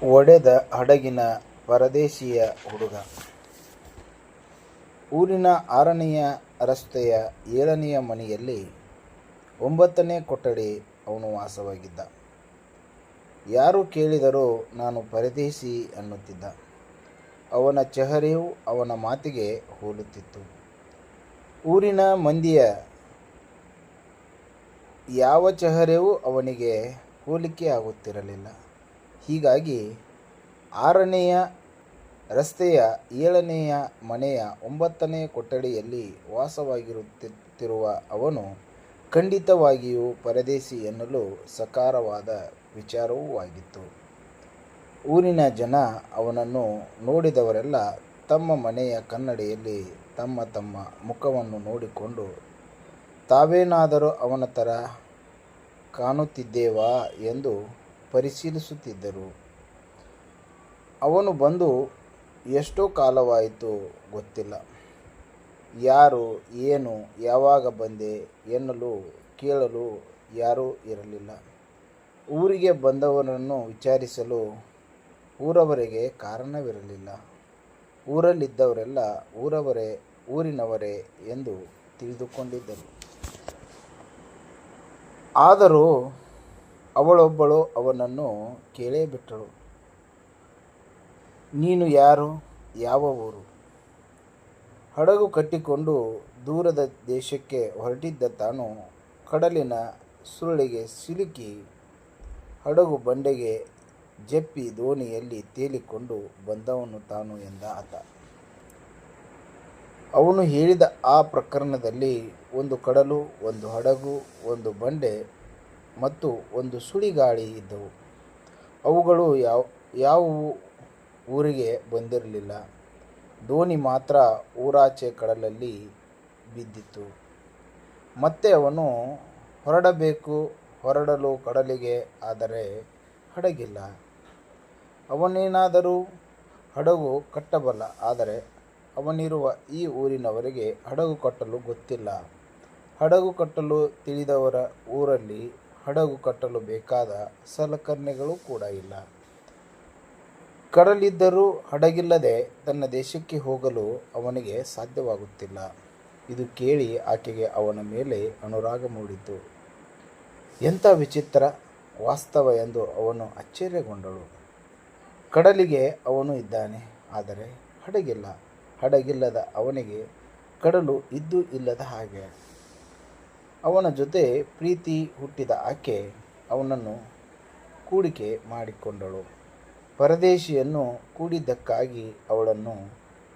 ಒಡೆದ ಹಡಗಿನ ಪರದೇಶಿಯ ಹುಡುಗ. ಊರಿನ 6ನೆಯ ರಸ್ತೆಯ 7ನೆಯ ಮನೆಯಲ್ಲಿ 9ನೇ ಕೊಠಡಿ ಅವನು ವಾಸವಾಗಿದ್ದ. ಯಾರು ಕೇಳಿದರೂ ನಾನು ಪರದೇಶಿ ಅನ್ನುತ್ತಿದ್ದ. ಅವನ ಚೆಹರೆಯು ಅವನ ಮಾತಿಗೆ ಹೋಲುತ್ತಿತ್ತು. ಊರಿನ ಮಂದಿಯ ಯಾವ ಚೆಹರೆಯೂ ಅವನಿಗೆ ಹೋಲಿಕೆ ಆಗುತ್ತಿರಲಿಲ್ಲ. ಹೀಗಾಗಿ 6ನೆಯ ರಸ್ತೆಯ 7ನೆಯ ಮನೆಯ 9ನೇ ಕೊಠಡಿಯಲ್ಲಿ ವಾಸವಾಗಿರುತ್ತಿರುವ ಅವನು ಖಂಡಿತವಾಗಿಯೂ ಪರದೇಶಿ ಎನ್ನಲು ಸಕಾರವಾದ ವಿಚಾರವೂ ಆಗಿತ್ತು. ಊರಿನ ಜನ ಅವನನ್ನು ನೋಡಿದವರೆಲ್ಲ ತಮ್ಮ ಮನೆಯ ಕನ್ನಡಿಯಲ್ಲಿ ತಮ್ಮ ತಮ್ಮ ಮುಖವನ್ನು ನೋಡಿಕೊಂಡು ತಾವೇನಾದರೂ ಅವನ ಥರ ಕಾಣುತ್ತಿದ್ದೇವಾ ಎಂದು ಪರಿಶೀಲಿಸುತ್ತಿದ್ದರು. ಅವನು ಬಂದು ಎಷ್ಟೋ ಕಾಲವಾಯಿತು ಗೊತ್ತಿಲ್ಲ. ಯಾರು, ಏನು, ಯಾವಾಗ ಬಂದೆ ಎನ್ನಲು ಕೇಳಲು ಯಾರೂ ಇರಲಿಲ್ಲ. ಊರಿಗೆ ಬಂದವರನ್ನು ವಿಚಾರಿಸಲು ಊರವರಿಗೆ ಕಾರಣವಿರಲಿಲ್ಲ. ಊರಲ್ಲಿದ್ದವರೆಲ್ಲ ಊರಿನವರೇ ಎಂದು ತಿಳಿದುಕೊಂಡಿದ್ದರು. ಆದರೂ ಅವಳೊಬ್ಬಳು ಅವನನ್ನು ಕೇಳೇ ಬಿಟ್ಟಳು. ನೀನು ಯಾರು, ಯಾವ ಊರು? ಹಡಗು ಕಟ್ಟಿಕೊಂಡು ದೂರದ ದೇಶಕ್ಕೆ ಹೊರಟಿದ್ದ ತಾನು ಕಡಲಿನ ಸುರುಳಿಗೆ ಸಿಲುಕಿ ಹಡಗು ಬಂಡೆಗೆ ಜಪ್ಪಿ ದೋಣಿಯಲ್ಲಿ ತೇಲಿಕೊಂಡು ಬಂದವನು ತಾನು ಎಂದ ಆತ. ಅವನು ಹೇಳಿದ ಆ ಪ್ರಕರಣದಲ್ಲಿ ಒಂದು ಕಡಲು, ಒಂದು ಹಡಗು, ಒಂದು ಬಂಡೆ ಮತ್ತು ಒಂದು ಸುಳಿಗಾಳಿ ಇದ್ದವು. ಅವುಗಳು ಯಾವುವು ಊರಿಗೆ ಬಂದಿರಲಿಲ್ಲ. ದೋಣಿ ಮಾತ್ರ ಊರಾಚೆ ಕಡಲಲ್ಲಿ ಬಿದ್ದಿತ್ತು. ಮತ್ತೆ ಅವನು ಹೊರಡಬೇಕು. ಹೊರಡಲು ಕಡಲಿಗೆ, ಆದರೆ ಹಡಗಿಲ್ಲ. ಅವನೇನಾದರೂ ಹಡಗು ಕಟ್ಟಬಲ್ಲ, ಆದರೆ ಅವನಿರುವ ಈ ಊರಿನವರಿಗೆ ಹಡಗು ಕಟ್ಟಲು ಗೊತ್ತಿಲ್ಲ. ಹಡಗು ಕಟ್ಟಲು ತಿಳಿದವರ ಊರಲ್ಲಿ ಹಡಗು ಕಟ್ಟಲು ಬೇಕಾದ ಸಲಕರಣೆಗಳು ಕೂಡ ಇಲ್ಲ. ಕಡಲಿದ್ದರೂ ಹಡಗಿಲ್ಲದೆ ತನ್ನ ದೇಶಕ್ಕೆ ಹೋಗಲು ಅವನಿಗೆ ಸಾಧ್ಯವಾಗುತ್ತಿಲ್ಲ. ಇದು ಕೇಳಿ ಆಕೆಗೆ ಅವನ ಮೇಲೆ ಅನುರಾಗ ಮೂಡಿತು. ಎಂಥ ವಿಚಿತ್ರ ವಾಸ್ತವ ಎಂದು ಅವನು ಆಶ್ಚರ್ಯಗೊಂಡಳು. ಕಡಲಿಗೆ ಅವನು ಇದ್ದಾನೆ, ಆದರೆ ಹಡಗಿಲ್ಲ. ಹಡಗಿಲ್ಲದ ಅವನಿಗೆ ಕಡಲು ಇದ್ದೂ ಇಲ್ಲದ ಹಾಗೆ. ಅವನ ಜೊತೆ ಪ್ರೀತಿ ಹುಟ್ಟಿದ ಆಕೆ ಅವನನ್ನು ಕೂಡಿಕೆ ಮಾಡಿಕೊಂಡಳು. ಪರದೇಶಿಯನ್ನು ಕೂಡಿದ್ದಕ್ಕಾಗಿ ಅವಳನ್ನು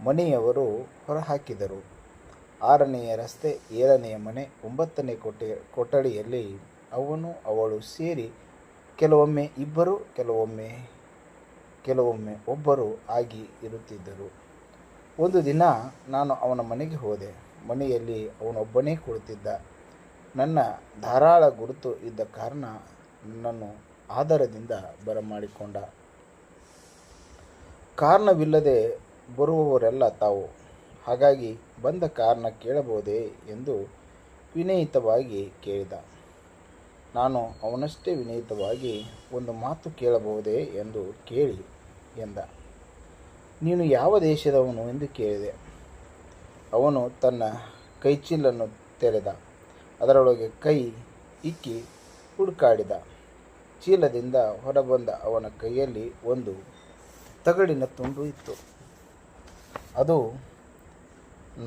ಮನೆಯವರು ಹೊರಹಾಕಿದರು. 6ನೆಯ ರಸ್ತೆ 7ನೆಯ ಮನೆ 9ನೇ ಕೊಠಡಿಯಲ್ಲಿ ಅವನು ಅವಳು ಸೇರಿ ಕೆಲವೊಮ್ಮೆ ಇಬ್ಬರು, ಕೆಲವೊಮ್ಮೆ ಒಬ್ಬರು ಆಗಿ ಇರುತ್ತಿದ್ದರು. ಒಂದು ದಿನ ನಾನು ಅವನ ಮನೆಗೆ ಹೋದೆ. ಮನೆಯಲ್ಲಿ ಅವನೊಬ್ಬನೇ ಕುಳಿತಿದ್ದ. ನನ್ನ ಧಾರಾಳ ಗುರುತು ಇದ್ದ ಕಾರಣ ನನ್ನನ್ನು ಆದರದಿಂದ ಬರಮಾಡಿಕೊಂಡ. ಕಾರಣವಿಲ್ಲದೆ ಬರುವವರೆಲ್ಲ ತಾವು. ಹಾಗಾಗಿ ಬಂದ ಕಾರಣ ಕೇಳಬಹುದೇ ಎಂದು ವಿನಯಿತವಾಗಿ ಕೇಳಿದ. ನಾನು ಅವನಷ್ಟೇ ವಿನಯಿತವಾಗಿ ಒಂದು ಮಾತು ಕೇಳಬಹುದೇ ಎಂದು ಕೇಳಿ ಎಂದ. ನೀನು ಯಾವ ದೇಶದವನು ಎಂದು ಕೇಳಿದೆ. ಅವನು ತನ್ನ ಕೈಚೀಲನ್ನು ತೆರೆದ. ಅದರೊಳಗೆ ಕೈ ಇಕ್ಕಿ ಹುಡುಕಾಡಿದ. ಚೀಲದಿಂದ ಹೊರಬಂದ ಅವನ ಕೈಯಲ್ಲಿ ಒಂದು ತಗಡಿನ ತುಂಡು ಇತ್ತು. ಅದು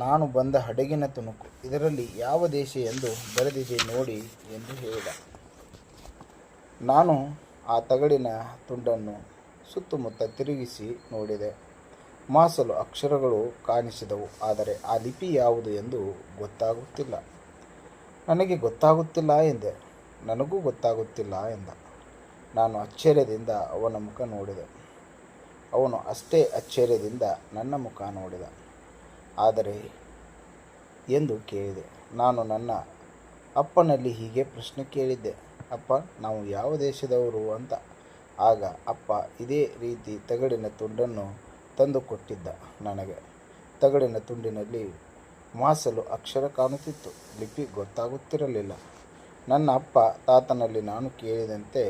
ನಾನು ಬಂದ ಹಡಗಿನ ತುಣುಕು. ಇದರಲ್ಲಿ ಯಾವ ದೇಶ ಎಂದು ಬರೆದಿದೆ ನೋಡಿ ಎಂದು ಹೇಳಿದ. ನಾನು ಆ ತಗಡಿನ ತುಂಡನ್ನು ಸುತ್ತಮುತ್ತ ತಿರುಗಿಸಿ ನೋಡಿದೆ. ಮಾಸಲು ಅಕ್ಷರಗಳು ಕಾಣಿಸಿದವು, ಆದರೆ ಆ ಲಿಪಿ ಯಾವುದು ಎಂದು ಗೊತ್ತಾಗುತ್ತಿಲ್ಲ. ನನಗೆ ಗೊತ್ತಾಗುತ್ತಿಲ್ಲ ಎಂದೆ. ನನಗೂ ಗೊತ್ತಾಗುತ್ತಿಲ್ಲ ಎಂದ. ನಾನು ಆಶ್ಚರ್ಯದಿಂದ ಅವನ ಮುಖ ನೋಡಿದೆ. ಅವನು ಅಷ್ಟೇ ಆಶ್ಚರ್ಯದಿಂದ ನನ್ನ ಮುಖ ನೋಡಿದ. ಆದರೆ ಎಂದು ಕೇಳಿದೆ. ನಾನು ನನ್ನ ಅಪ್ಪನಲ್ಲಿ ಹೀಗೆ ಪ್ರಶ್ನೆ ಕೇಳಿದ್ದೆ, ಅಪ್ಪ, ನಾವು ಯಾವ ದೇಶದವರು ಅಂತ. ಆಗ ಅಪ್ಪ ಇದೇ ರೀತಿ ತಗಡಿನ ತುಂಡನ್ನು ತಂದು ಕೊಟ್ಟಿದ್ದ ನನಗೆ. ತಗಡಿನ ತುಂಡಿನಲ್ಲಿ ಮಾಸಲು ಅಕ್ಷರ ಕಾಣುತ್ತಿತ್ತು, ಲಿಪಿ ಗೊತ್ತಾಗುತ್ತಿರಲಿಲ್ಲ. ನನ್ನ ಅಪ್ಪ ತಾತನಲ್ಲಿ ನಾನು ಕೇಳಿದಂತೆ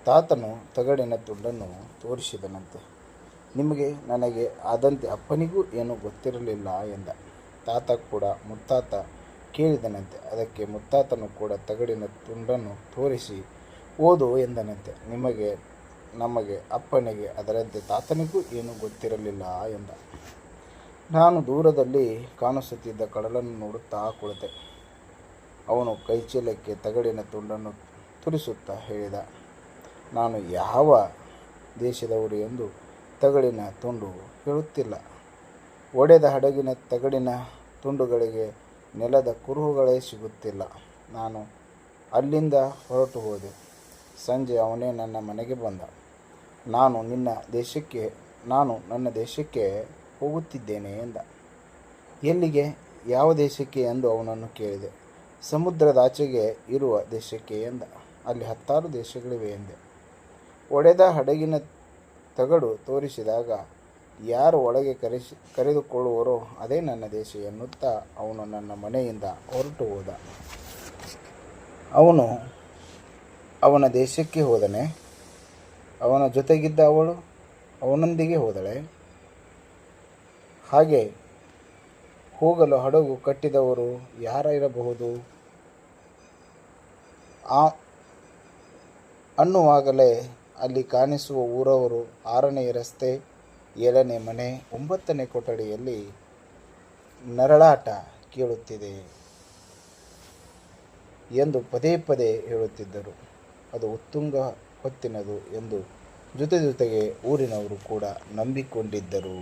ತಾತನು ತಗಡಿನ ತುಂಡನ್ನು ತೋರಿಸಿದನಂತೆ. ನಿಮಗೆ ನನಗೆ ಆದಂತೆ ಅಪ್ಪನಿಗೂ ಏನೂ ಗೊತ್ತಿರಲಿಲ್ಲ ಎಂದ. ತಾತ ಕೂಡ ಮುತ್ತಾತ ಕೇಳಿದನಂತೆ. ಅದಕ್ಕೆ ಮುತ್ತಾತನು ಕೂಡ ತಗಡಿನ ತುಂಡನ್ನು ತೋರಿಸಿ ಓದು ಎಂದನಂತೆ. ನಮಗೆ ಅಪ್ಪನಿಗೆ ಅದರಂತೆ ತಾತನಿಗೂ ಏನೂ ಗೊತ್ತಿರಲಿಲ್ಲ ಎಂದ. ನಾನು ದೂರದಲ್ಲಿ ಕಾಣಿಸುತ್ತಿದ್ದ ಕಡಲನ್ನು ನೋಡುತ್ತಾ ಕುಳಿತೆ. ಅವನು ಕೈಚೀಲಕ್ಕೆ ತಗಡಿನ ತುಂಡನ್ನು ತುರಿಸುತ್ತಾ ಹೇಳಿದ, ನಾನು ಯಾವ ದೇಶದವರು ಎಂದು ತಗಡಿನ ತುಂಡು ಹೇಳುತ್ತಿಲ್ಲ. ಒಡೆದ ಹಡಗಿನ ತಗಡಿನ ತುಂಡುಗಳಿಗೆ ನೆಲದ ಕುರುಹುಗಳೇ ಸಿಗುತ್ತಿಲ್ಲ. ನಾನು ಅಲ್ಲಿಂದ ಹೊರಟು ಹೋದೆ. ಸಂಜೆ ಅವನೇ ನನ್ನ ಮನೆಗೆ ಬಂದ. ನಾನು ನನ್ನ ದೇಶಕ್ಕೆ ಹೋಗುತ್ತಿದ್ದೇನೆ ಎಂದ. ಎಲ್ಲಿಗೆ, ಯಾವ ದೇಶಕ್ಕೆ ಎಂದು ಅವನನ್ನು ಕೇಳಿದೆ. ಸಮುದ್ರದಾಚೆಗೆ ಇರುವ ದೇಶಕ್ಕೆ ಎಂದ. ಅಲ್ಲಿ 10 ದೇಶಗಳಿವೆ ಎಂದೆ. ಒಡೆದ ಹಡಗಿನ ತಗಡು ತೋರಿಸಿದಾಗ, ಯಾರು ಒಳಗೆ ಕರೆದುಕೊಳ್ಳುವರೋ ಅದೇ ನನ್ನ ದೇಶ ಎನ್ನುತ್ತಾ ಅವನು ನನ್ನ ಮನೆಯಿಂದ ಹೊರಟು ಹೋದ. ಅವನು ಅವನ ದೇಶಕ್ಕೆ ಹೋದನೆ? ಅವನ ಜೊತೆಗಿದ್ದ ಅವಳು ಅವನೊಂದಿಗೆ ಹೋದಳೆ? ಹಾಗೆ ಹೋಗಲು ಹಡಗು ಕಟ್ಟಿದವರು ಯಾರಿರಬಹುದು? ಅನ್ನುವಾಗಲೇ ಅಲ್ಲಿ ಕಾಣಿಸುವ ಊರವರು 6ನೇ ರಸ್ತೆ, 7ನೇ ಮನೆ, 9ನೇ ಕೊಠಡಿಯಲ್ಲಿ ನರಳಾಟ ಕೇಳುತ್ತಿದೆ ಎಂದು ಪದೇ ಪದೇ ಹೇಳುತ್ತಿದ್ದರು. ಅದು ಉತ್ತುಂಗ ಹೊತ್ತಿನದು ಎಂದು ಜೊತೆಗೆ ಊರಿನವರು ಕೂಡ ನಂಬಿಕೊಂಡಿದ್ದರು.